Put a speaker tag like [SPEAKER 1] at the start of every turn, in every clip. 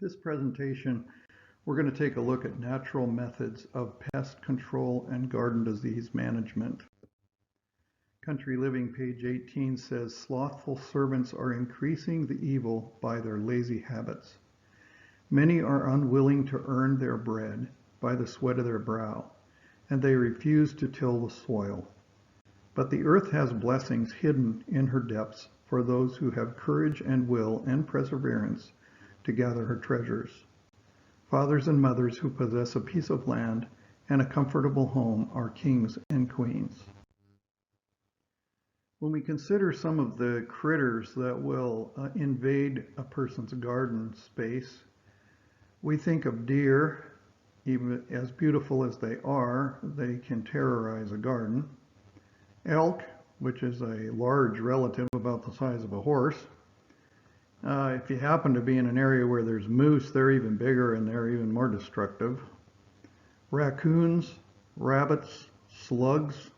[SPEAKER 1] This presentation, we're going to take a look at natural methods of pest control and garden disease management. Country Living, page 18 says, slothful servants are increasing the evil by their lazy habits. Many are unwilling to earn their bread by the sweat of their brow, and they refuse to till the soil. But the earth has blessings hidden in her depths for those who have courage and will and perseverance to gather her treasures. Fathers and mothers who possess a piece of land and a comfortable home are kings and queens. When we consider some of the critters that will invade a person's garden space, we think of deer. Even as beautiful as they are, they can terrorize a garden. Elk, which is a large relative about the size of a horse. If you happen to be in an area where there's moose, they're even bigger and they're even more destructive. Raccoons, rabbits, slugs,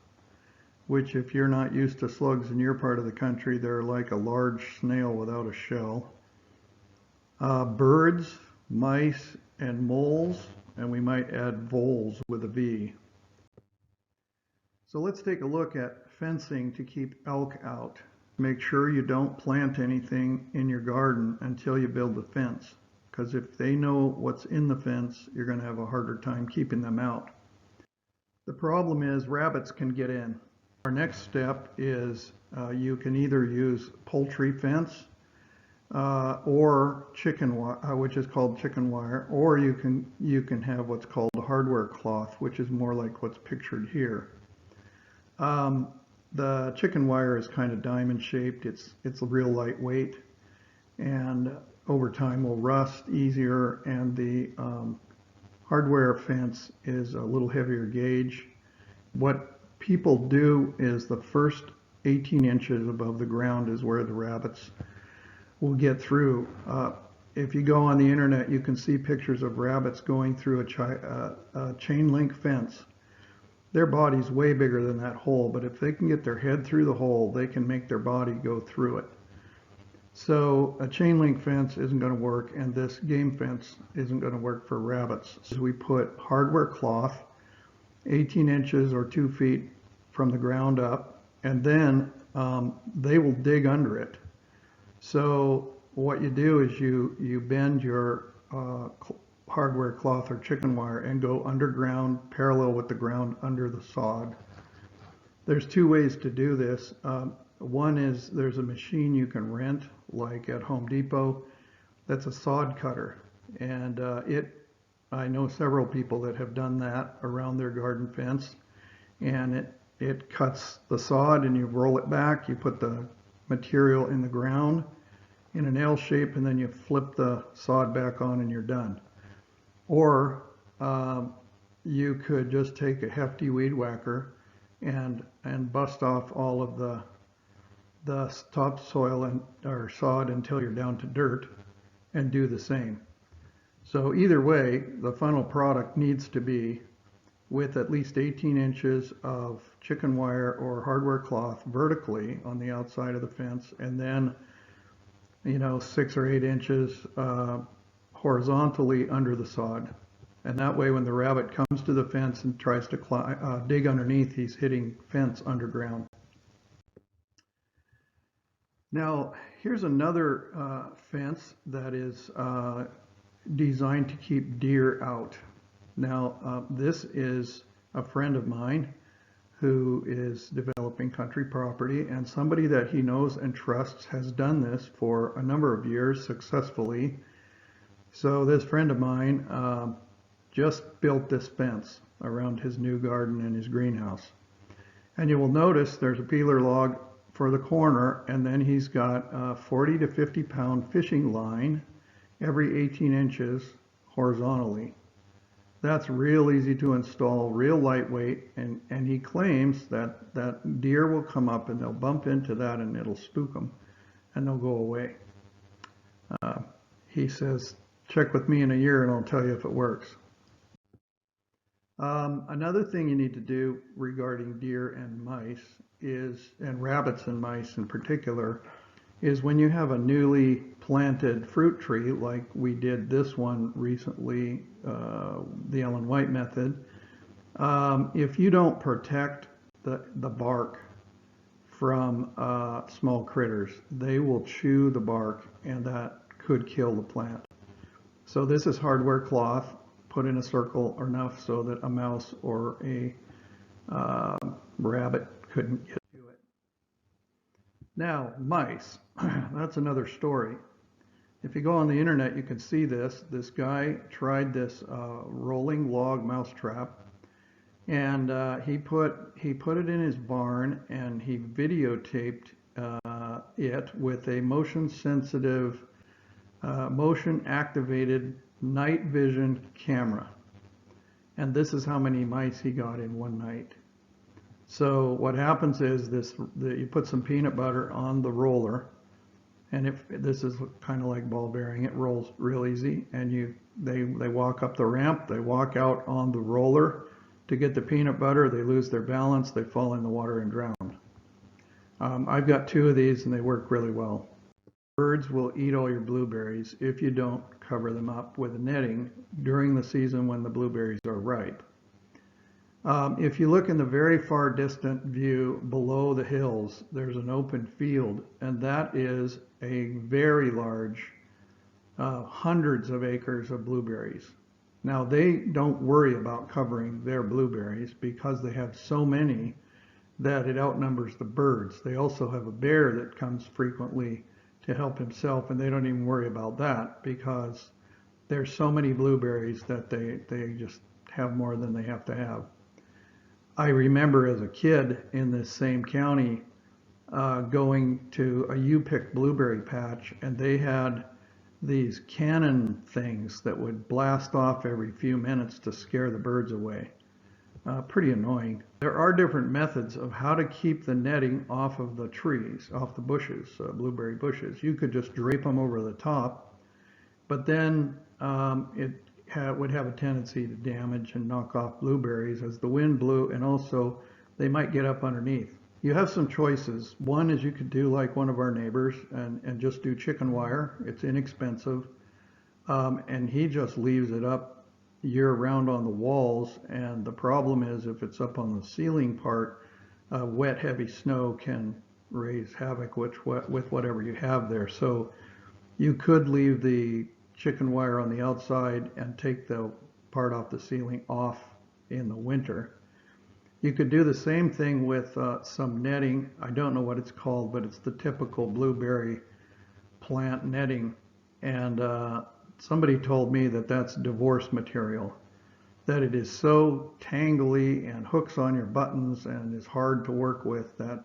[SPEAKER 1] which if you're not used to slugs in your part of the country, they're like a large snail without a shell. Birds, mice, and moles, and we might add voles with a V. So let's take a look at fencing to keep elk out. Make sure you don't plant anything in your garden until you build the fence, because if they know what's in the fence, you're going to have a harder time keeping them out. The problem is rabbits can get in. Our next step is you can either use poultry fence or chicken wire, which is called chicken wire, or you can have what's called a hardware cloth, which is more like what's pictured here. The chicken wire is kind of diamond shaped. It's real lightweight, and over time will rust easier. And the hardware fence is a little heavier gauge. What people do is the first 18 inches above the ground is where the rabbits will get through. If you go on the internet, you can see pictures of rabbits going through a chain link fence. Their body's way bigger than that hole, but if they can get their head through the hole, they can make their body go through it. So a chain link fence isn't going to work, and this game fence isn't going to work for rabbits. So we put hardware cloth 18 inches or 2 feet from the ground up, and then they will dig under it. So what you do is you bend your hardware cloth or chicken wire and go underground parallel with the ground under the sod. There's two ways to do this. One is there's a machine you can rent, like at Home Depot, that's a sod cutter, and I know several people that have done that around their garden fence, and it cuts the sod and you roll it back, you put the material in the ground in an L shape, and then you flip the sod back on and you're done. Or you could just take a hefty weed whacker and bust off all of the topsoil or sod until you're down to dirt, and do the same. So either way, the final product needs to be with at least 18 inches of chicken wire or hardware cloth vertically on the outside of the fence, and then 6 or 8 inches horizontally under the sod. And that way when the rabbit comes to the fence and tries to dig underneath, he's hitting fence underground. Now here's another fence that is designed to keep deer out. Now this is a friend of mine who is developing country property, and somebody that he knows and trusts has done this for a number of years successfully. So this friend of mine just built this fence around his new garden and his greenhouse. And you will notice there's a peeler log for the corner, and then he's got a 40 to 50 pound fishing line every 18 inches horizontally. That's real easy to install, real lightweight, and he claims that deer will come up and they'll bump into that and it'll spook them and they'll go away. He says, check with me in a year and I'll tell you if it works. Another thing you need to do regarding deer and mice and rabbits and mice in particular, is when you have a newly planted fruit tree, like we did this one recently, the Ellen White method, if you don't protect the bark from small critters, they will chew the bark and that could kill the plant. So this is hardware cloth put in a circle enough so that a mouse or a rabbit couldn't get to it. Now, mice, that's another story. If you go on the internet, you can see this. This guy tried this rolling log mouse trap, and he put it in his barn, and he videotaped it with a motion-sensitive, motion-activated night vision camera. And this is how many mice he got in one night. So what happens is you put some peanut butter on the roller, and if this is kind of like ball bearing, it rolls real easy, and they walk up the ramp, they walk out on the roller to get the peanut butter, they lose their balance, they fall in the water and drown. I've got 2 of these and they work really well. Birds will eat all your blueberries if you don't cover them up with netting during the season when the blueberries are ripe. If you look in the very far distant view below the hills, there's an open field, and that is a very large, hundreds of acres of blueberries. Now, they don't worry about covering their blueberries because they have so many that it outnumbers the birds. They also have a bear that comes frequently to help himself, and they don't even worry about that because there's so many blueberries that they just have more than they have to have. I remember as a kid in this same county going to a U-pick blueberry patch, and they had these cannon things that would blast off every few minutes to scare the birds away. Pretty annoying. There are different methods of how to keep the netting off of the trees, off the bushes, blueberry bushes. You could just drape them over the top, but then it would have a tendency to damage and knock off blueberries as the wind blew, and also they might get up underneath. You have some choices. One is you could do like one of our neighbors and just do chicken wire. It's inexpensive, and he just leaves it up year round on the walls, and the problem is if it's up on the ceiling part, wet heavy snow can raise havoc with whatever you have there. So you could leave the chicken wire on the outside and take the part off the ceiling off in the winter. You could do the same thing with some netting. I don't know what it's called, but it's the typical blueberry plant netting. And somebody told me that that's divorce material, that it is so tangly and hooks on your buttons and is hard to work with that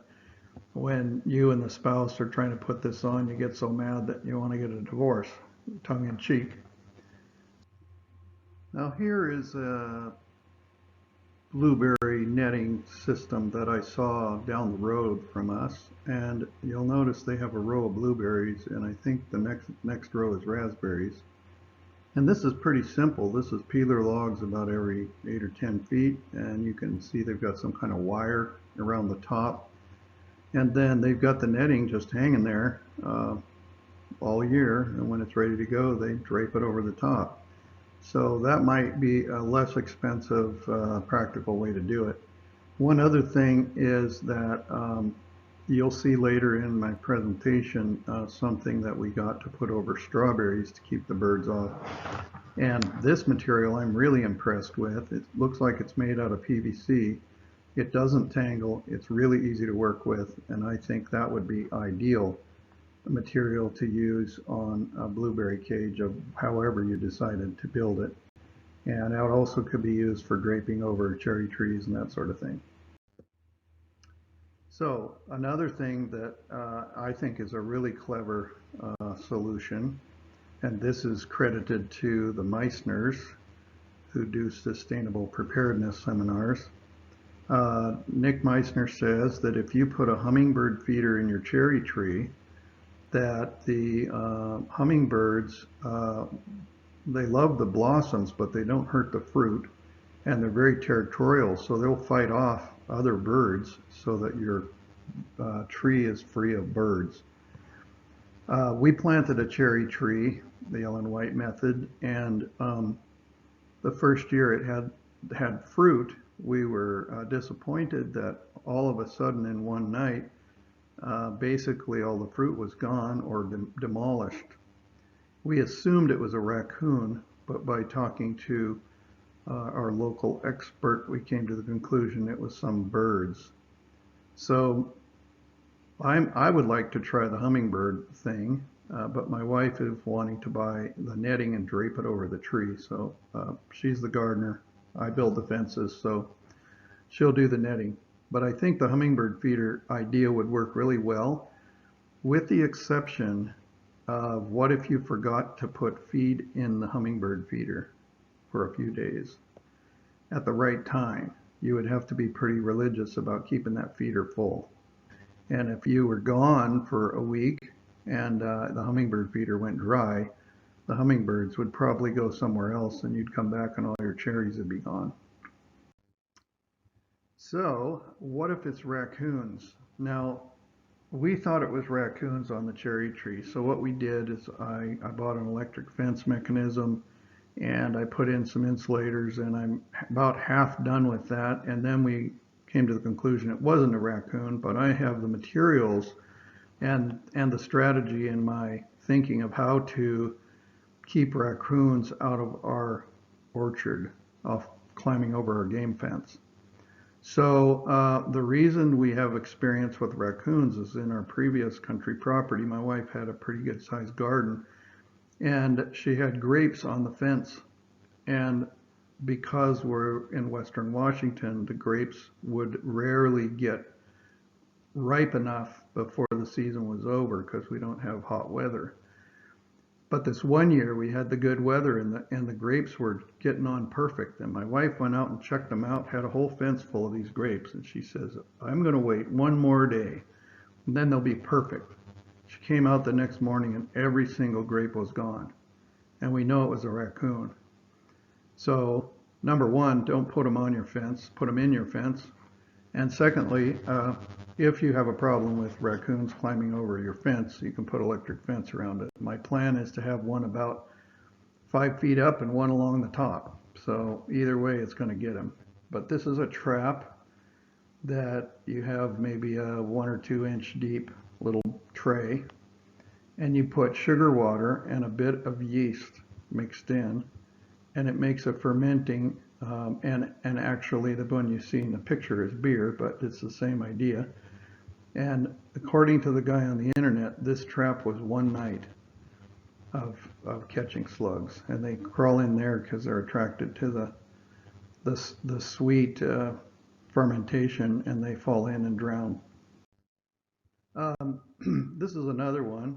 [SPEAKER 1] when you and the spouse are trying to put this on, you get so mad that you want to get a divorce, tongue in cheek. Now here is a blueberry netting system that I saw down the road from us, and you'll notice they have a row of blueberries, and I think the next row is raspberries. And this is pretty simple. This is peeler logs about every 8 or 10 feet, and you can see they've got some kind of wire around the top, and then they've got the netting just hanging there all year, and when it's ready to go they drape it over the top. So that might be a less expensive, practical way to do it. One other thing is that you'll see later in my presentation something that we got to put over strawberries to keep the birds off. And this material I'm really impressed with. It looks like it's made out of PVC. It doesn't tangle. It's really easy to work with, and I think that would be ideal material to use on a blueberry cage of however you decided to build it. And it also could be used for draping over cherry trees and that sort of thing. So another thing that I think is a really clever solution, and this is credited to the Meissners who do sustainable preparedness seminars. Nick Meissner says that if you put a hummingbird feeder in your cherry tree, that the hummingbirds, they love the blossoms, but they don't hurt the fruit, and they're very territorial, so they'll fight off other birds so that your tree is free of birds. We planted a cherry tree, the yellow and white method, and the first year it had fruit. We were disappointed that all of a sudden in one night, basically all the fruit was gone or demolished. We assumed it was a raccoon, but by talking to our local expert, we came to the conclusion it was some birds. So I would like to try the hummingbird thing, but my wife is wanting to buy the netting and drape it over the tree. So she's the gardener. I build the fences, so she'll do the netting. But I think the hummingbird feeder idea would work really well, with the exception of what if you forgot to put feed in the hummingbird feeder for a few days at the right time. You would have to be pretty religious about keeping that feeder full. And if you were gone for a week and the hummingbird feeder went dry, the hummingbirds would probably go somewhere else and you'd come back and all your cherries would be gone. So, what if it's raccoons? Now, we thought it was raccoons on the cherry tree. So what we did is I bought an electric fence mechanism and I put in some insulators and I'm about half done with that. And then we came to the conclusion it wasn't a raccoon, but I have the materials and the strategy in my thinking of how to keep raccoons out of our orchard off climbing over our game fence. So the reason we have experience with raccoons is in our previous country property, my wife had a pretty good sized garden and she had grapes on the fence. And because we're in Western Washington, the grapes would rarely get ripe enough before the season was over because we don't have hot weather. But this one year we had the good weather and the grapes were getting on perfect. And my wife went out and checked them out, had a whole fence full of these grapes. And she says, I'm going to wait one more day and then they'll be perfect. She came out the next morning and every single grape was gone. And we know it was a raccoon. So number one, don't put them on your fence, put them in your fence. And secondly, if you have a problem with raccoons climbing over your fence, you can put electric fence around it. My plan is to have one about 5 feet up and one along the top. So either way, it's going to get them. But this is a trap that you have maybe a 1 or 2 inch deep little tray, and you put sugar water and a bit of yeast mixed in, and it makes a fermenting and actually the one you see in the picture is beer, but it's the same idea. And according to the guy on the internet, this trap was one night of catching slugs, and they crawl in there because they're attracted to the sweet fermentation, and they fall in and drown. This is another one.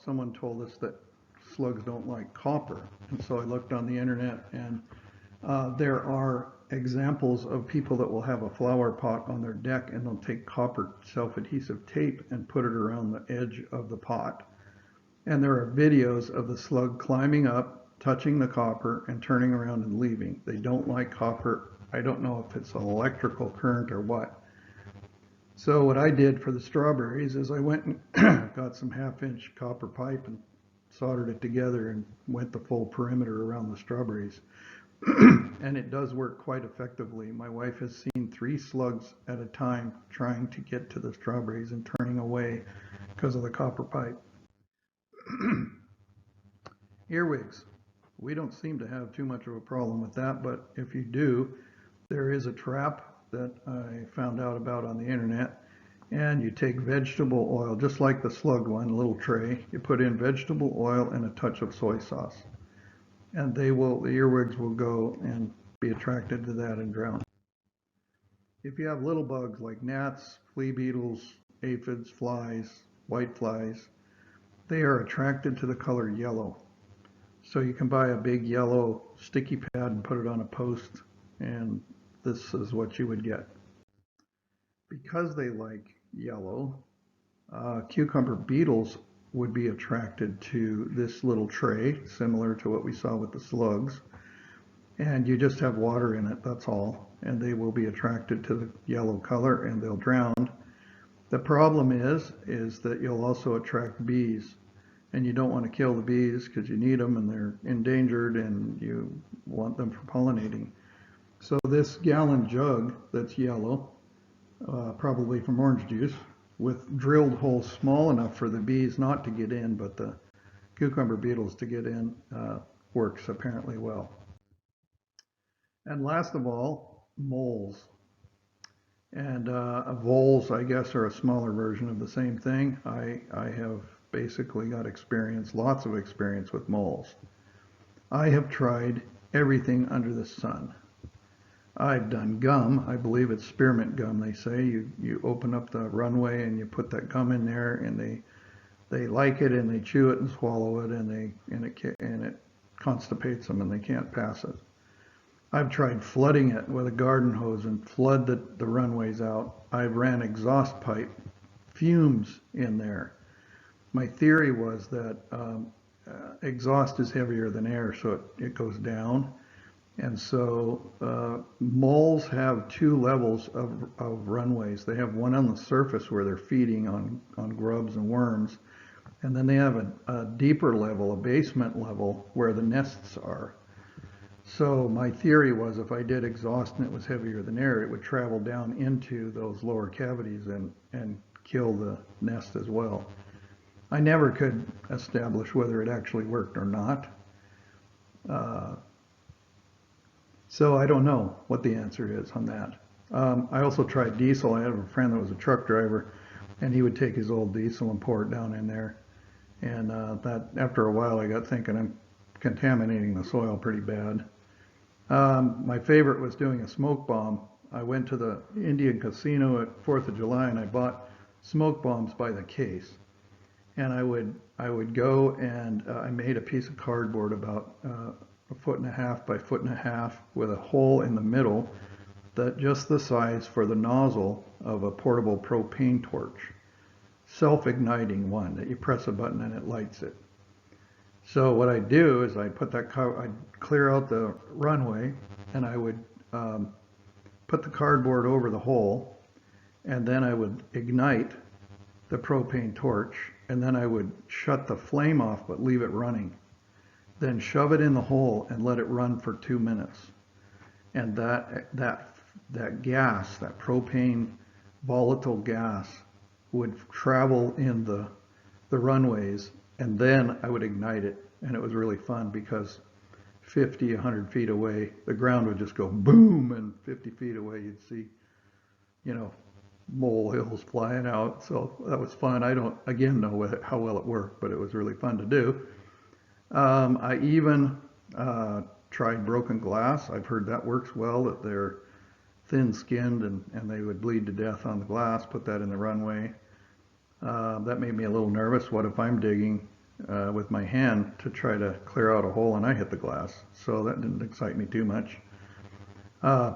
[SPEAKER 1] Someone told us that slugs don't like copper, and so I looked on the internet and there are examples of people that will have a flower pot on their deck and they'll take copper self-adhesive tape and put it around the edge of the pot. And there are videos of the slug climbing up, touching the copper, and turning around and leaving. They don't like copper. I don't know if it's an electrical current or what. So what I did for the strawberries is I went and got some 1/2 inch copper pipe and soldered it together and went the full perimeter around the strawberries. And it does work quite effectively. My wife has seen 3 slugs at a time trying to get to the strawberries and turning away because of the copper pipe. Earwigs. We don't seem to have too much of a problem with that, but if you do, there is a trap that I found out about on the internet. And you take vegetable oil, just like the slug one, a little tray. You put in vegetable oil and a touch of soy sauce. And the earwigs will go and be attracted to that and drown. If you have little bugs like gnats, flea beetles, aphids, flies, white flies, they are attracted to the color yellow. So you can buy a big yellow sticky pad and put it on a post, and this is what you would get. Because they like yellow, cucumber beetles would be attracted to this little tray, similar to what we saw with the slugs. And you just have water in it, that's all. And they will be attracted to the yellow color and they'll drown. The problem is that you'll also attract bees. and you don't want to kill the bees because you need them and they're endangered and you want them for pollinating. So this gallon jug that's yellow, probably from orange juice, with drilled holes small enough for the bees not to get in, but the cucumber beetles to get in, works apparently well. And last of all, moles. And voles, I guess, are a smaller version of the same thing. I have basically got experience, lots of experience with moles. I have tried everything under the sun. I've done gum. I believe it's spearmint gum, they say. You open up the runway and you put that gum in there, and they like it and they chew it and swallow it, and it constipates them and they can't pass it. I've tried flooding it with a garden hose and flood the runways out. I've ran exhaust pipe fumes in there. My theory was that exhaust is heavier than air, so it goes down. And so moles have two levels of runways. They have one on the surface where they're feeding on grubs and worms, and then they have a deeper level, a basement level, where the nests are. So my theory was if I did exhaust and it was heavier than air, it would travel down into those lower cavities and kill the nest as well. I never could establish whether it actually worked or not. So I don't know what the answer is on that. I also tried diesel. I had a friend that was a truck driver, and he would take his old diesel and pour it down in there. And that after a while, I got thinking I'm contaminating the soil pretty bad. My favorite was doing a smoke bomb. I went to the Indian casino at 4th of July and I bought smoke bombs by the case. And I would go and I made a piece of cardboard about 1.5 by 1.5 feet with a hole in the middle that just the size for the nozzle of a portable propane torch. Self-igniting one that you press a button and it lights it. So what I'd do is I'd clear out the runway and I would put the cardboard over the hole, and then I would ignite the propane torch, and then I would shut the flame off but leave it running. Then shove it in the hole and let it run for 2 minutes. And that gas, that propane volatile gas, would travel in the runways, and then I would ignite it. And it was really fun because 50, 100 feet away, the ground would just go boom, and 50 feet away you'd see, molehills flying out. So that was fun. I don't, again, know how well it worked, but it was really fun to do. I even tried broken glass. I've heard that works well, that they're thin-skinned and they would bleed to death on the glass. Put that in the runway. That made me a little nervous. What if I'm digging with my hand to try to clear out a hole and I hit the glass? So that didn't excite me too much.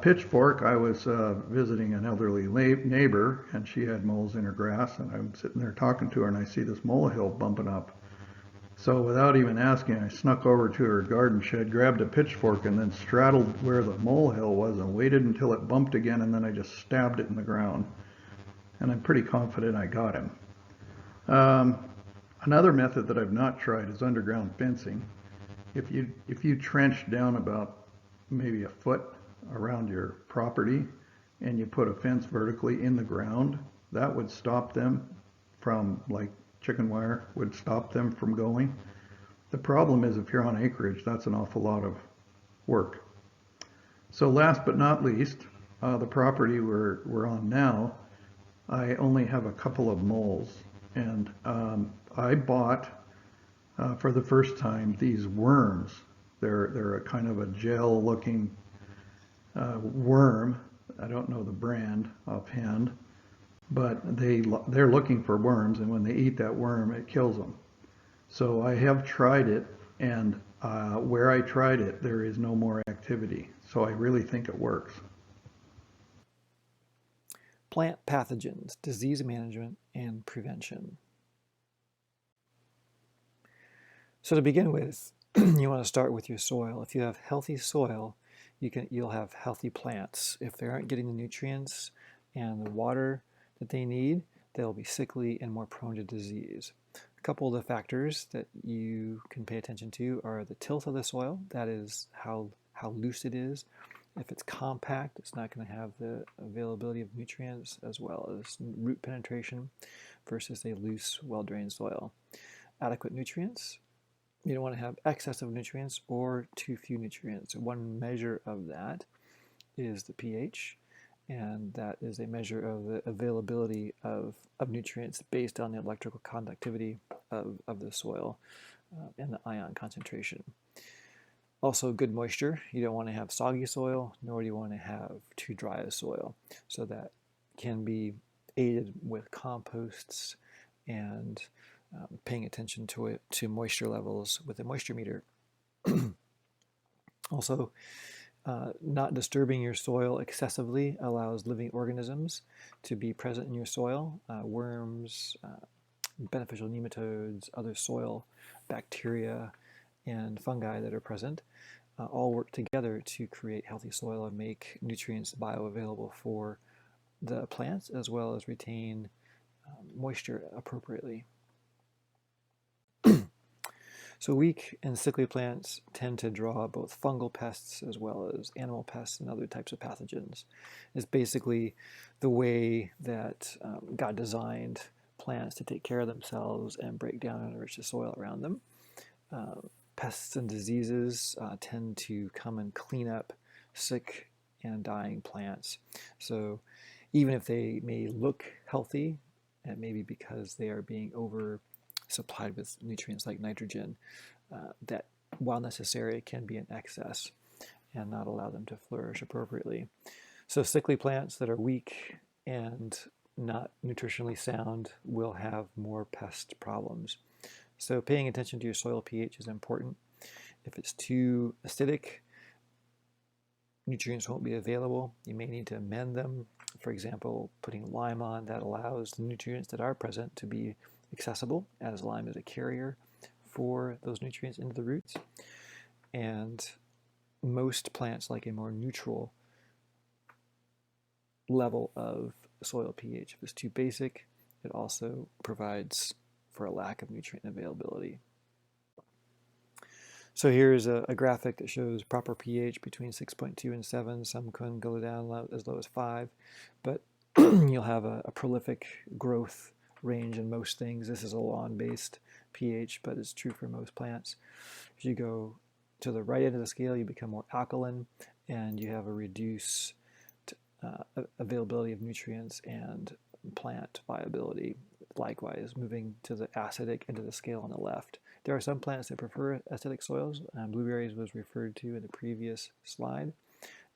[SPEAKER 1] Pitchfork, I was visiting an elderly neighbor, and she had moles in her grass, and I'm sitting there talking to her, and I see this molehill bumping up. So without even asking, I snuck over to her garden shed, grabbed a pitchfork, and then straddled where the molehill was and waited until it bumped again, and then I just stabbed it in the ground. And I'm pretty confident I got him. Another method that I've not tried is underground fencing. If you trench down about maybe a foot around your property and you put a fence vertically in the ground, that would stop them from, like chicken wire would stop them from going. The problem is if you're on acreage, that's an awful lot of work. So last but not least, the property we're on now, I only have a couple of moles, and I bought for the first time these worms. They're a kind of a gel-looking worm. I don't know the brand offhand, but they're looking for worms, and when they eat that worm, it kills them. So I have tried it, and where I tried it, there is no more activity. So I really think it works.
[SPEAKER 2] Plant pathogens, disease management, and prevention. So to begin with, you want to start with your soil. If you have healthy soil, you'll have healthy plants. If they aren't getting the nutrients and the water that they need, they'll be sickly and more prone to disease. A couple of the factors that you can pay attention to are the tilt of the soil, that is how loose it is. If it's compact, it's not going to have the availability of nutrients, as well as root penetration versus a loose, well-drained soil. Adequate nutrients. You don't want to have excess of nutrients or too few nutrients. One measure of that is the pH, and that is a measure of the availability of nutrients based on the electrical conductivity of the soil and the ion concentration. Also, good moisture. You don't want to have soggy soil, nor do you want to have too dry a soil. So that can be aided with composts and paying attention to moisture levels with a moisture meter. Also, not disturbing your soil excessively allows living organisms to be present in your soil. Worms, beneficial nematodes, other soil bacteria, and fungi that are present all work together to create healthy soil and make nutrients bioavailable for the plants, as well as retain moisture appropriately. So weak and sickly plants tend to draw both fungal pests as well as animal pests and other types of pathogens. It's basically the way that God designed plants to take care of themselves and break down and enrich the soil around them. Pests and diseases tend to come and clean up sick and dying plants. So even if they may look healthy, and maybe because they are being over supplied with nutrients like nitrogen, that while necessary can be in excess and not allow them to flourish appropriately. So sickly plants that are weak and not nutritionally sound will have more pest problems. So paying attention to your soil pH is important. If it's too acidic, nutrients won't be available. You may need to amend them. For example, putting lime on, that allows the nutrients that are present to be accessible, as lime is a carrier for those nutrients into the roots. And most plants like a more neutral level of soil pH. If it's too basic, it also provides for a lack of nutrient availability. So here's a graphic that shows proper pH between 6.2 and 7. Some can go down as low as 5, but you'll have a prolific growth range in most things. This is a lawn-based pH, but it's true for most plants. As you go to the right end of the scale, you become more alkaline, and you have a reduced availability of nutrients and plant viability. Likewise, moving to the acidic end of the scale on the left. There are some plants that prefer acidic soils. Blueberries was referred to in the previous slide,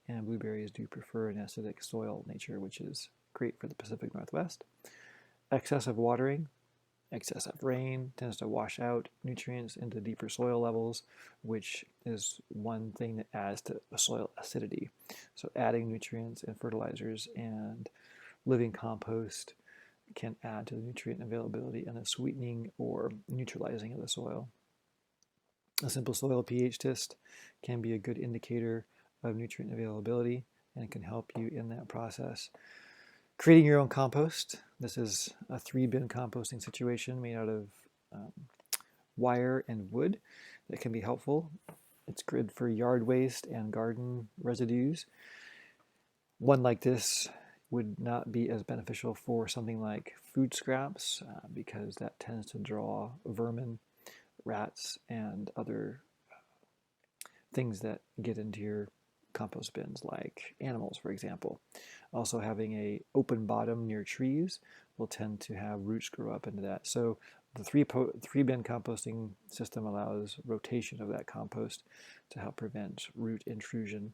[SPEAKER 2] and blueberries do prefer an acidic soil nature, which is great for the Pacific Northwest. Excessive watering, excessive rain tends to wash out nutrients into deeper soil levels, which is one thing that adds to soil acidity. So adding nutrients and fertilizers and living compost can add to the nutrient availability and the sweetening or neutralizing of the soil. A simple soil pH test can be a good indicator of nutrient availability and can help you in that process. Creating your own compost. This is a 3-bin composting situation made out of wire and wood that can be helpful. It's good for yard waste and garden residues. One like this would not be as beneficial for something like food scraps because that tends to draw vermin, rats, and other things that get into your compost bins, like animals, for example. Also, having a open bottom near trees will tend to have roots grow up into that. So the 3-bin composting system allows rotation of that compost to help prevent root intrusion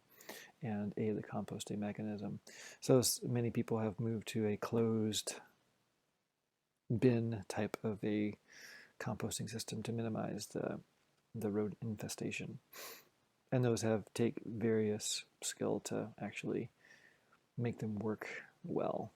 [SPEAKER 2] and aid the composting mechanism. So many people have moved to a closed bin type of a composting system to minimize the rodent infestation. And those take various skill to actually make them work well.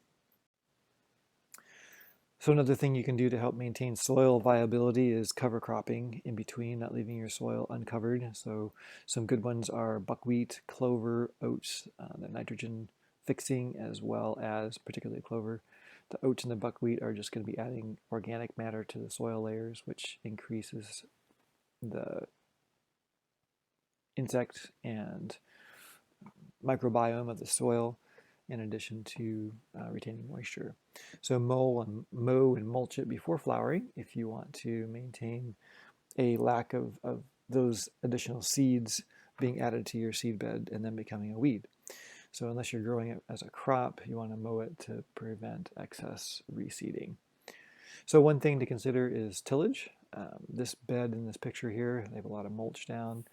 [SPEAKER 2] So another thing you can do to help maintain soil viability is cover cropping in between, not leaving your soil uncovered. So some good ones are buckwheat, clover, oats, the nitrogen fixing, as well as particularly clover, The oats and the buckwheat are just going to be adding organic matter to the soil layers, which increases the insect and microbiome of the soil, in addition to retaining moisture. So mow and mulch it before flowering if you want to maintain a lack of those additional seeds being added to your seed bed and then becoming a weed. So unless you're growing it as a crop, you want to mow it to prevent excess reseeding. So one thing to consider is tillage. This bed in this picture here, they have a lot of mulch down,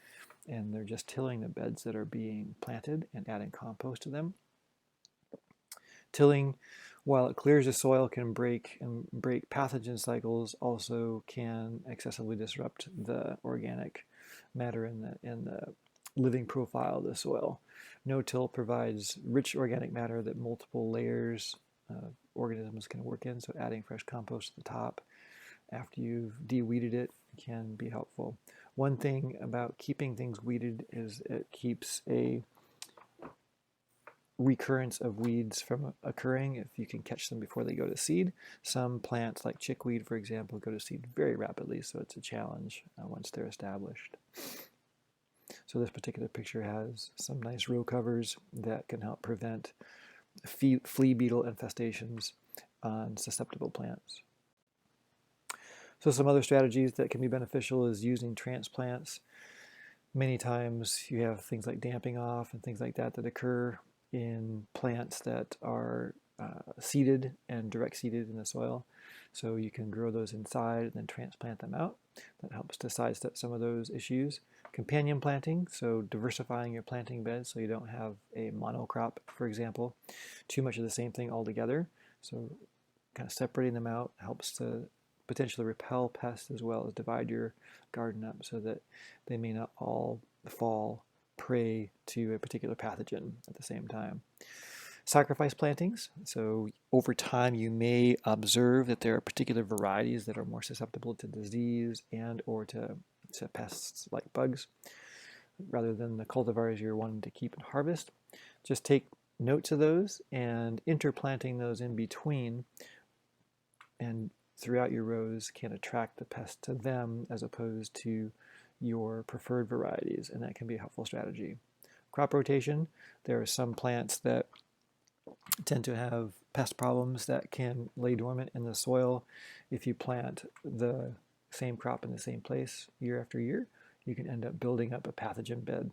[SPEAKER 2] and they're just tilling the beds that are being planted and adding compost to them. Tilling, while it clears the soil, can break pathogen cycles, also can excessively disrupt the organic matter in the living profile of the soil. No-till provides rich organic matter that multiple layers of organisms can work in, so adding fresh compost at the top after you've de-weeded it can be helpful. One thing about keeping things weeded is it keeps a recurrence of weeds from occurring if you can catch them before they go to seed. Some plants, like chickweed, for example, go to seed very rapidly, so it's a challenge once they're established. So this particular picture has some nice row covers that can help prevent flea beetle infestations on susceptible plants. So some other strategies that can be beneficial is using transplants. Many times you have things like damping off and things like that that occur in plants that are seeded and direct seeded in the soil. So you can grow those inside and then transplant them out. That helps to sidestep some of those issues. Companion planting, so diversifying your planting beds so you don't have a monocrop, for example, too much of the same thing altogether. So kind of separating them out helps to potentially repel pests as well as divide your garden up so that they may not all fall prey to a particular pathogen at the same time. Sacrifice plantings. So over time you may observe that there are particular varieties that are more susceptible to disease and or to pests like bugs rather than the cultivars you're wanting to keep and harvest. Just take notes of those and interplanting those in between and throughout your rows can attract the pest to them as opposed to your preferred varieties, and that can be a helpful strategy. Crop rotation, there are some plants that tend to have pest problems that can lay dormant in the soil. If you plant the same crop in the same place year after year, you can end up building up a pathogen bed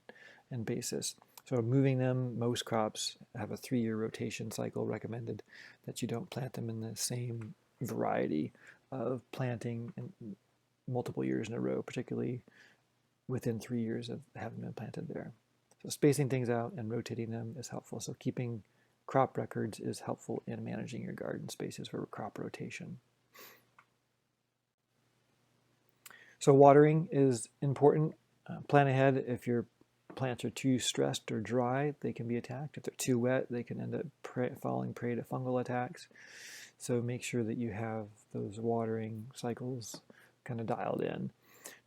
[SPEAKER 2] and basis. So moving them, most crops have a 3-year rotation cycle recommended, that you don't plant them in the same variety of planting in multiple years in a row, particularly within 3 years of having been planted there. So spacing things out and rotating them is helpful. So keeping crop records is helpful in managing your garden spaces for crop rotation. So watering is important. Plan ahead. If your plants are too stressed or dry, they can be attacked. If they're too wet, they can end up falling prey to fungal attacks. So make sure that you have those watering cycles kind of dialed in.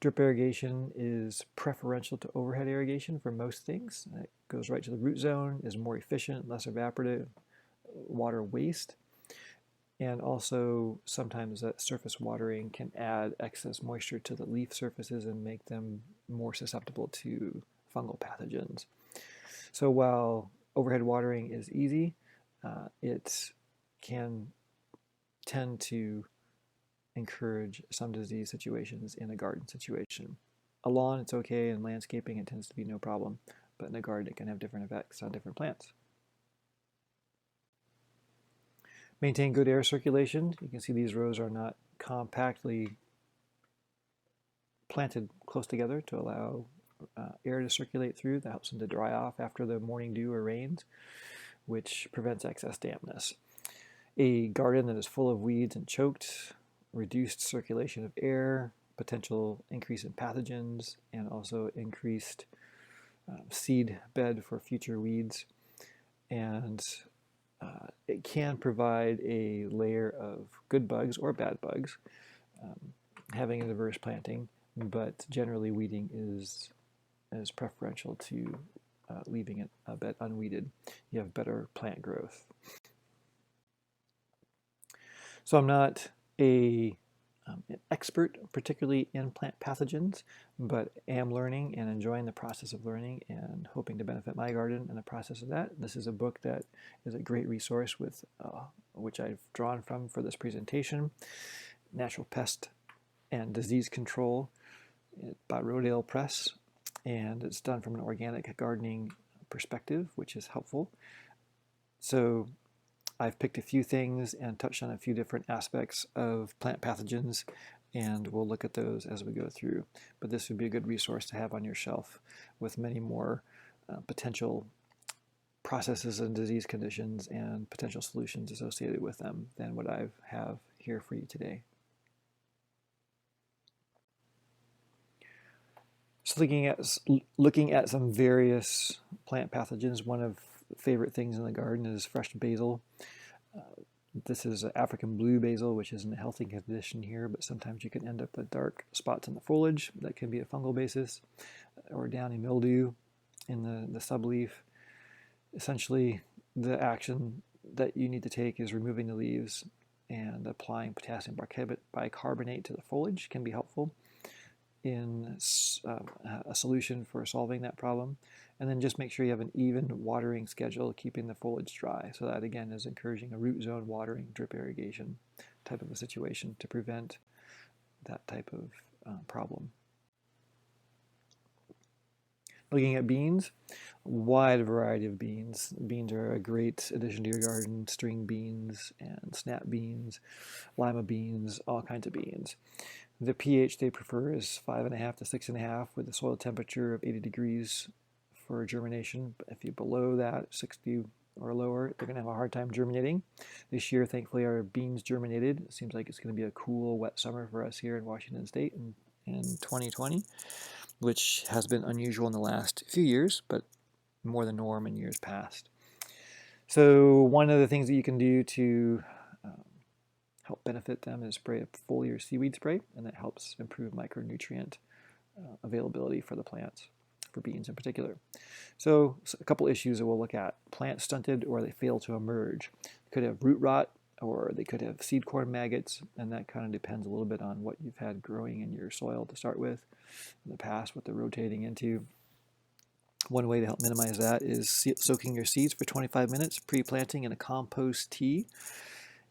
[SPEAKER 2] Drip irrigation is preferential to overhead irrigation for most things. It goes right to the root zone, is more efficient, less evaporative water waste. And also sometimes that surface watering can add excess moisture to the leaf surfaces and make them more susceptible to fungal pathogens. So while overhead watering is easy, it can tend to encourage some disease situations in a garden situation. A lawn, it's okay. In landscaping, it tends to be no problem. But in a garden, it can have different effects on different plants. Maintain good air circulation. You can see these rows are not compactly planted close together to allow air to circulate through. That helps them to dry off after the morning dew or rains, which prevents excess dampness. A garden that is full of weeds and choked, reduced circulation of air, potential increase in pathogens, and also increased seed bed for future weeds. And it can provide a layer of good bugs or bad bugs, having a diverse planting, but generally weeding is preferential to leaving it a bit unweeded. You have better plant growth. So I'm not an expert, particularly in plant pathogens, but am learning and enjoying the process of learning and hoping to benefit my garden in the process of that. This is a book that is a great resource with which I've drawn from for this presentation, Natural Pest and Disease Control by Rodale Press, and it's done from an organic gardening perspective, which is helpful. So I've picked a few things and touched on a few different aspects of plant pathogens, and we'll look at those as we go through. But this would be a good resource to have on your shelf with many more potential processes and disease conditions and potential solutions associated with them than what I have here for you today. So looking at some various plant pathogens, one of the favorite things in the garden is fresh basil. This is African blue basil, which is in a healthy condition here, but sometimes you can end up with dark spots in the foliage. That can be a fungal basis, or downy mildew in the subleaf. Essentially, the action that you need to take is removing the leaves, and applying potassium bicarbonate to the foliage can be helpful in a solution for solving that problem. And then just make sure you have an even watering schedule, keeping the foliage dry. So that again is encouraging a root zone watering, drip irrigation type of a situation to prevent that type of problem. Looking at beans, wide variety of beans. Beans are a great addition to your garden. String beans and snap beans, lima beans, all kinds of beans. The pH they prefer is 5.5 to 6.5 with a soil temperature of 80 degrees for germination. If you're below that, 60 or lower, they're going to have a hard time germinating. This year, thankfully, our beans germinated. It seems like it's going to be a cool, wet summer for us here in Washington State in 2020, which has been unusual in the last few years, but more the norm in years past. So one of the things that you can do to help benefit them is spray a foliar seaweed spray, and that helps improve micronutrient availability for the plants, for beans in particular. So a couple issues that we'll look at. Plants stunted or they fail to emerge. They could have root rot, or they could have seed corn maggots, and that kind of depends a little bit on what you've had growing in your soil to start with in the past, what they're rotating into. One way to help minimize that is soaking your seeds for 25 minutes pre-planting in a compost tea,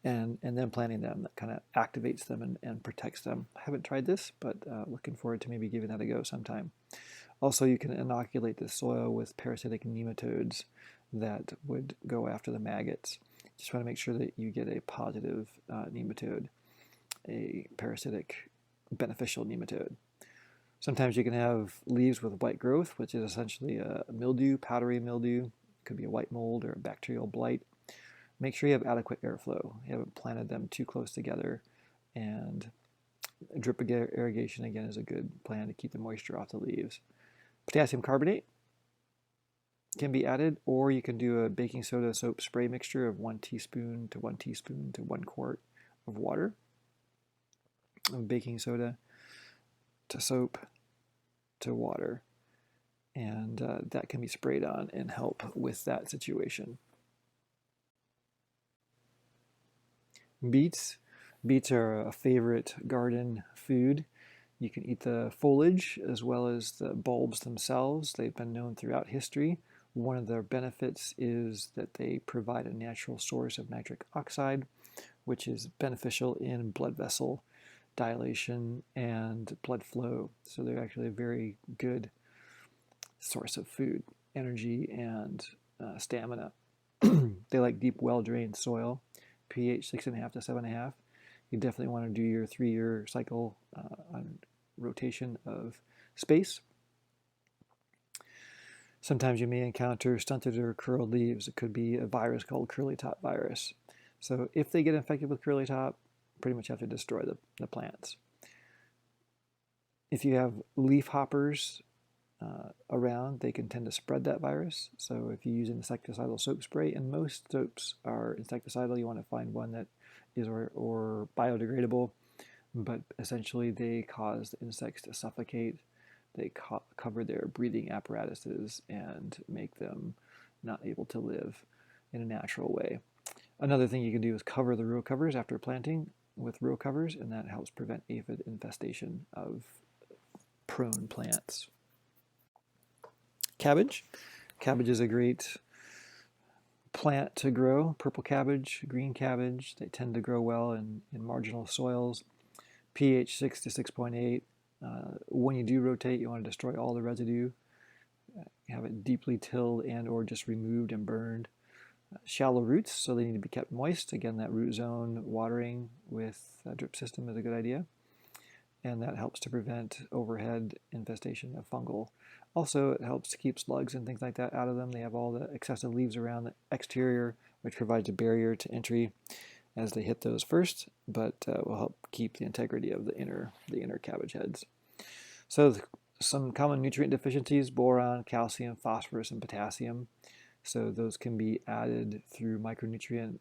[SPEAKER 2] and then planting them. That kind of activates them and protects them. I haven't tried this, but looking forward to maybe giving that a go sometime. Also, you can inoculate the soil with parasitic nematodes that would go after the maggots. Just want to make sure that you get a positive nematode, a parasitic beneficial nematode. Sometimes you can have leaves with white growth, which is essentially a mildew, powdery mildew. It could be a white mold or a bacterial blight. Make sure you have adequate airflow. You haven't planted them too close together, and drip irrigation again is a good plan to keep the moisture off the leaves. Potassium carbonate can be added, or you can do a baking soda soap spray mixture of 1 teaspoon to 1 teaspoon to 1 quart of water. Baking soda to soap to water, and that can be sprayed on and help with that situation. Beets. Beets are a favorite garden food. You can eat the foliage as well as the bulbs themselves. They've been known throughout history. One of their benefits is that they provide a natural source of nitric oxide, which is beneficial in blood vessel dilation and blood flow. So they're actually a very good source of food, energy, and stamina. They like deep, well-drained soil, pH 6.5 to 7.5. You definitely want to do your 3-year cycle on rotation of space. Sometimes you may encounter stunted or curled leaves. It could be a virus called curly top virus. So if they get infected with curly top, pretty much have to destroy the plants. If you have leaf hoppers around, they can tend to spread that virus. So if you use an insecticidal soap spray, and most soaps are insecticidal, you want to find one that is or biodegradable, but essentially they cause the insects to suffocate. They cover their breathing apparatuses and make them not able to live in a natural way. Another thing you can do is cover the row covers after planting with row covers, and that helps prevent aphid infestation of prone plants. Cabbage. Cabbage is a great plant to grow. Purple cabbage, green cabbage, they tend to grow well in marginal soils. pH 6 to 6.8. When you do rotate, you want to destroy all the residue. Have it deeply tilled and or just removed and burned. Shallow roots, so they need to be kept moist. Again, that root zone watering with a drip system is a good idea. And that helps to prevent overhead infestation of fungal. Also, it helps to keep slugs and things like that out of them. They have all the excessive leaves around the exterior, which provides a barrier to entry as they hit those first, but will help keep the integrity of the inner cabbage heads. So some common nutrient deficiencies: boron, calcium, phosphorus, and potassium. So those can be added through micronutrient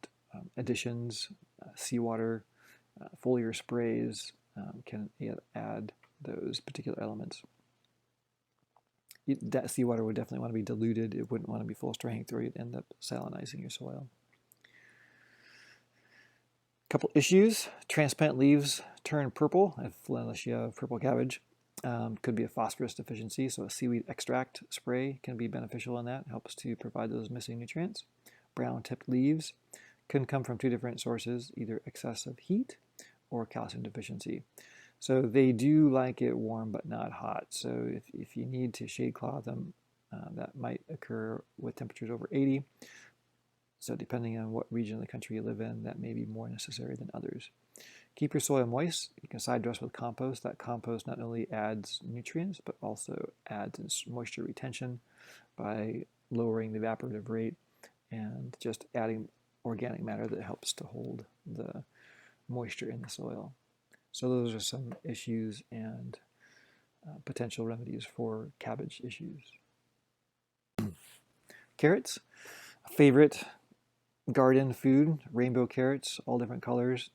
[SPEAKER 2] additions, seawater, foliar sprays can add those particular elements. That seawater would definitely want to be diluted. It wouldn't want to be full strength, or you'd end up salinizing your soil. Couple issues: transplant leaves turn purple unless you have purple cabbage. Could be a phosphorus deficiency, so a seaweed extract spray can be beneficial in that. It helps to provide those missing nutrients. Brown tipped leaves can come from two different sources, either excessive heat or calcium deficiency. So they do like it warm but not hot. So if you need to shade cloth them, that might occur with temperatures over 80. So depending on what region of the country you live in, that may be more necessary than others. Keep your soil moist. You can side dress with compost. That compost not only adds nutrients, but also adds moisture retention by lowering the evaporative rate and just adding organic matter that helps to hold the moisture in the soil. So those are some issues and potential remedies for cabbage issues. Carrots, a favorite garden food, rainbow carrots, all different colors.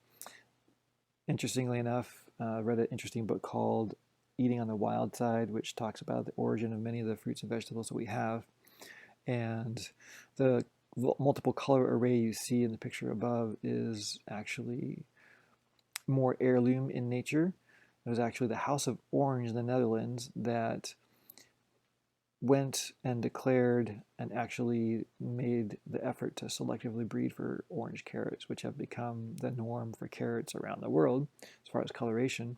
[SPEAKER 2] Interestingly enough, I read an interesting book called Eating on the Wild Side, which talks about the origin of many of the fruits and vegetables that we have. And the multiple color array you see in the picture above is actually more heirloom in nature. It was actually the House of Orange in the Netherlands that went and declared and actually made the effort to selectively breed for orange carrots, which have become the norm for carrots around the world as far as coloration.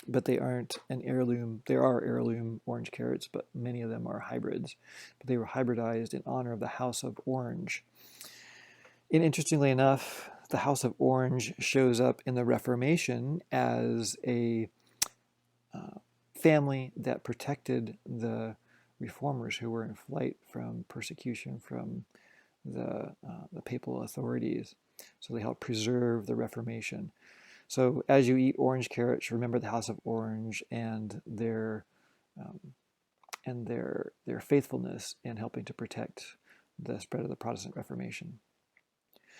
[SPEAKER 2] But they aren't an heirloom. There are heirloom orange carrots, but many of them are hybrids. But they were hybridized in honor of the House of Orange. And interestingly enough, the House of Orange shows up in the Reformation as a family that protected the reformers who were in flight from persecution from the papal authorities. So they helped preserve the Reformation. So as you eat orange carrots, remember the House of Orange and their faithfulness in helping to protect the spread of the Protestant Reformation.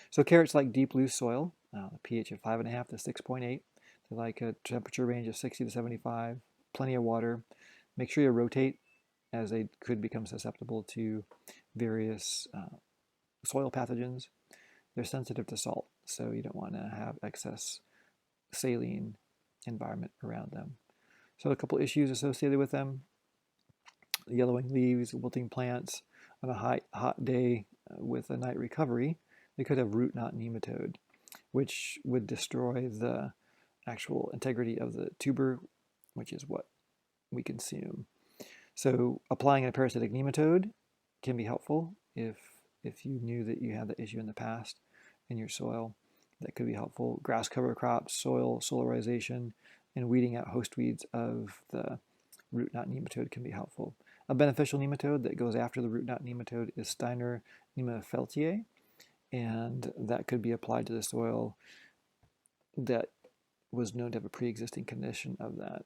[SPEAKER 2] So carrots like deep, loose soil, pH of 5.5 to 6.8. They like a temperature range of 60 to 75, plenty of water. Make sure you rotate, as they could become susceptible to various soil pathogens. They're sensitive to salt, so you don't want to have excess saline environment around them. So a couple issues associated with them: yellowing leaves, wilting plants. On a hot day with a night recovery, they could have root knot nematode, which would destroy the actual integrity of the tuber, which is what we consume. So applying a parasitic nematode can be helpful if you knew that you had the issue in the past in your soil. That could be helpful. Grass cover crops, soil solarization, and weeding out host weeds of the root knot nematode can be helpful. A beneficial nematode that goes after the root knot nematode is Steiner Nemafeltiae, and that could be applied to the soil that was known to have a pre-existing condition of that.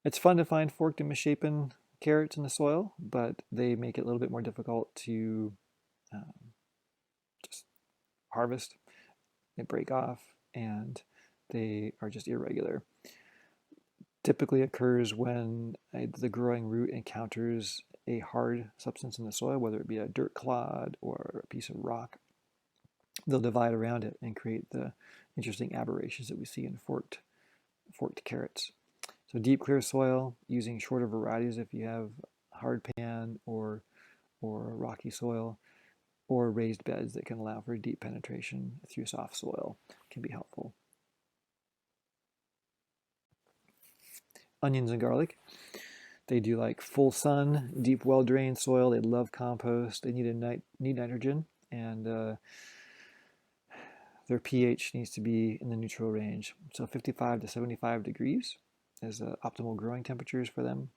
[SPEAKER 2] It's fun to find forked and misshapen carrots in the soil, but they make it a little bit more difficult to just harvest. They break off and they are just irregular. Typically occurs when the growing root encounters a hard substance in the soil, whether it be a dirt clod or a piece of rock, they'll divide around it and create the interesting aberrations that we see in forked carrots. So deep clear soil, using shorter varieties if you have hard pan or rocky soil, or raised beds that can allow for deep penetration through soft soil can be helpful. Onions and garlic, they do like full sun, deep, well-drained soil. They love compost. They need nitrogen, and their pH needs to be in the neutral range. So 55 to 75 degrees is optimal growing temperatures for them.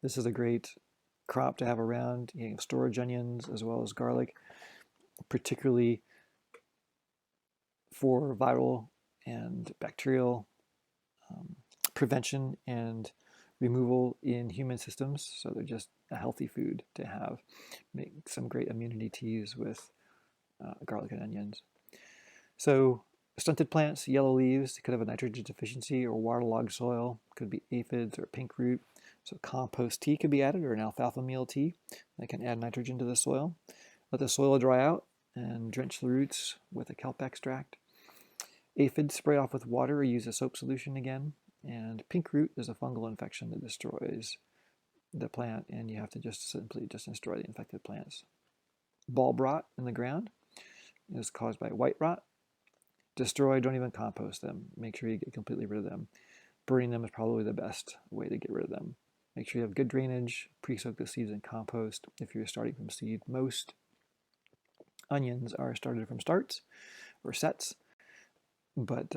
[SPEAKER 2] This is a great crop to have around. You have storage onions as well as garlic, particularly for viral and bacterial prevention and removal in human systems. So they're just a healthy food to have. Make some great immunity teas with garlic and onions. So stunted plants, yellow leaves, could have a nitrogen deficiency or waterlogged soil. Could be aphids or pink root. So compost tea could be added, or an alfalfa meal tea that can add nitrogen to the soil. Let the soil dry out and drench the roots with a kelp extract. Aphids, spray off with water or use a soap solution again. And pink root is a fungal infection that destroys the plant, and you have to simply destroy the infected plants. Bulb rot in the ground is caused by white rot. Destroy, don't even compost them. Make sure you get completely rid of them. Burning them is probably the best way to get rid of them. Make sure you have good drainage, pre-soak the seeds in compost if you're starting from seed. Most onions are started from starts or sets, but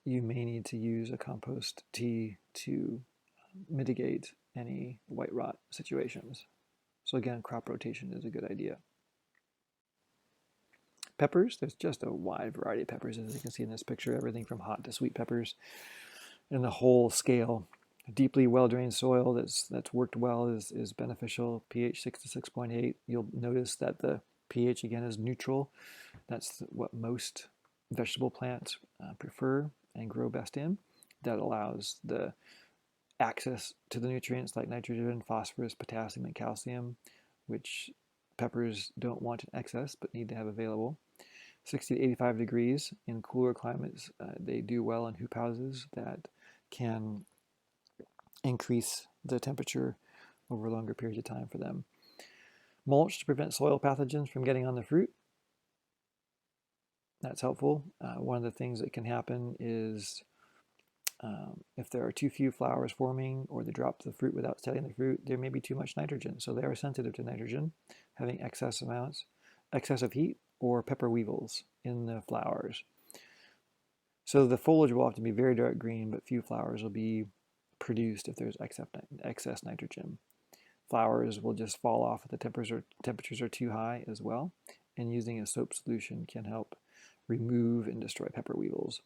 [SPEAKER 2] you may need to use a compost tea to mitigate any white rot situations. So again, crop rotation is a good idea. Peppers, there's just a wide variety of peppers, as you can see in this picture, everything from hot to sweet peppers in the whole scale. Deeply well-drained soil that's worked well is beneficial. pH 6 to 6.8. You'll notice that the pH again is neutral. That's what most vegetable plants prefer and grow best in. That allows the access to the nutrients like nitrogen, phosphorus, potassium, and calcium, which peppers don't want in excess but need to have available. 60 to 85 degrees in cooler climates. They do well in hoop houses that can increase the temperature over longer periods of time for them. Mulch to prevent soil pathogens from getting on the fruit. That's helpful. One of the things that can happen is if there are too few flowers forming or they drop the fruit without setting the fruit, there may be too much nitrogen. So they are sensitive to nitrogen, having excessive heat, or pepper weevils in the flowers. So the foliage will often be very dark green, but few flowers will be produced if there's excess nitrogen. Flowers will just fall off if the temperatures are too high as well, and using a soap solution can help remove and destroy pepper weevils.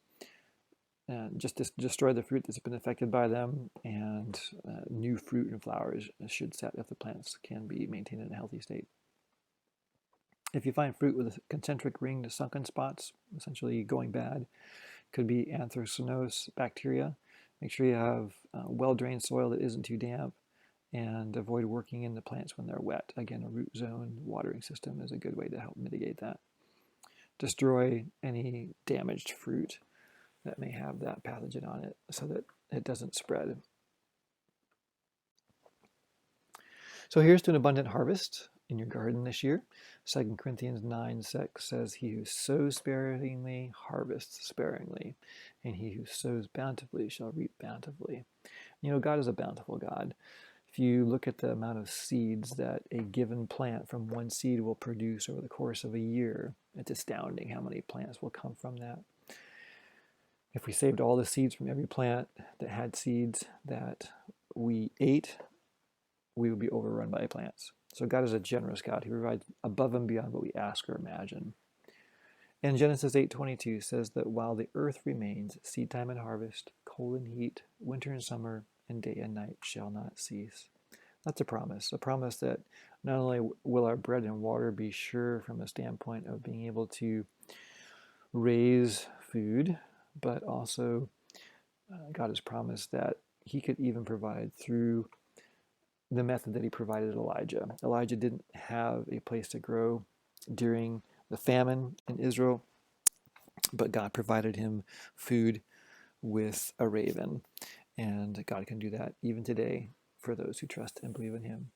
[SPEAKER 2] And just destroy the fruit that's been affected by them, and new fruit and flowers should set if the plants can be maintained in a healthy state. If you find fruit with concentric ringed sunken spots, essentially going bad, could be anthracnose bacteria. Make sure you have well-drained soil that isn't too damp, and avoid working in the plants when they're wet. Again, a root zone watering system is a good way to help mitigate that. Destroy any damaged fruit that may have that pathogen on it so that it doesn't spread. So here's to an abundant harvest in your garden this year. 2 Corinthians 9:6 says, "He who sows sparingly harvests sparingly, and he who sows bountifully shall reap bountifully." You know, God is a bountiful God. If you look at the amount of seeds that a given plant from one seed will produce over the course of a year, it's astounding how many plants will come from that. If we saved all the seeds from every plant that had seeds that we ate, we would be overrun by plants. So God is a generous God. He provides above and beyond what we ask or imagine. And Genesis 8:22 says that while the earth remains, seed time and harvest, cold and heat, winter and summer, and day and night shall not cease. That's a promise that not only will our bread and water be sure from a standpoint of being able to raise food, but also God has promised that he could even provide through the method that he provided Elijah. Elijah didn't have a place to grow during the famine in Israel, but God provided him food with a raven. And God can do that even today for those who trust and believe in him.